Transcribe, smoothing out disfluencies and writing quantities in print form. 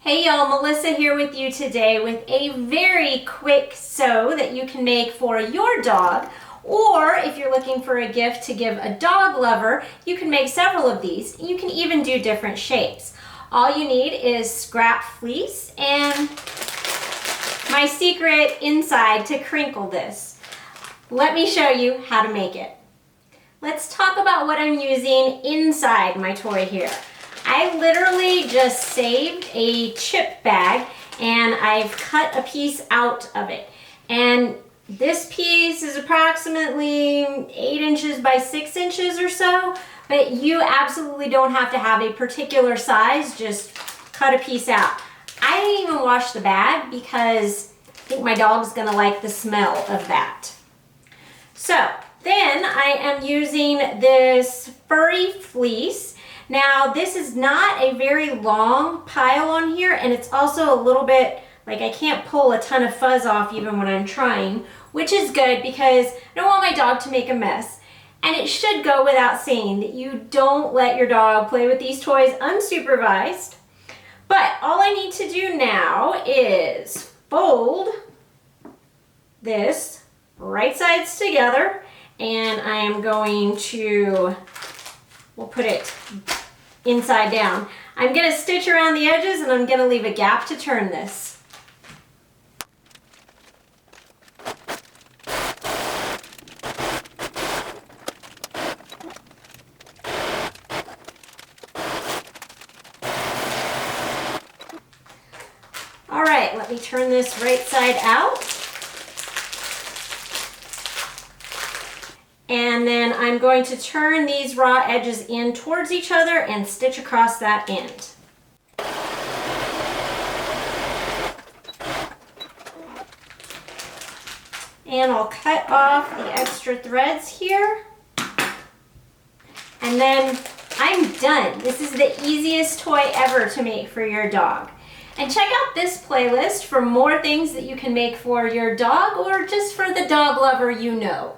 Hey y'all, Melissa here with you today with a very quick sew that you can make for your dog, or if you're looking for a gift to give a dog lover, you can make several of these. You can even do different shapes. All you need is scrap fleece and my secret inside to crinkle this. Let me show you how to make it. Let's talk about what I'm using inside my toy here. I literally just saved a chip bag and I've cut a piece out of it. And this piece is approximately 8 inches by 6 inches or so, but you absolutely don't have to have a particular size, just cut a piece out. I didn't even wash the bag because I think my dog's gonna like the smell of that. So then I am using this furry fleece. Now this is not a very long pile on here, and it's also a little bit like I can't pull a ton of fuzz off even when I'm trying, which is good because I don't want my dog to make a mess. And it should go without saying that you don't let your dog play with these toys unsupervised. But all I need to do now is fold this right sides together, and I am going to, we'll put it inside down. I'm gonna stitch around the edges and I'm gonna leave a gap to turn this. All right, let me turn this right side out. And then I'm going to turn these raw edges in towards each other and stitch across that end. And I'll cut off the extra threads here. And then I'm done. This is the easiest toy ever to make for your dog. And check out this playlist for more things that you can make for your dog or just for the dog lover you know.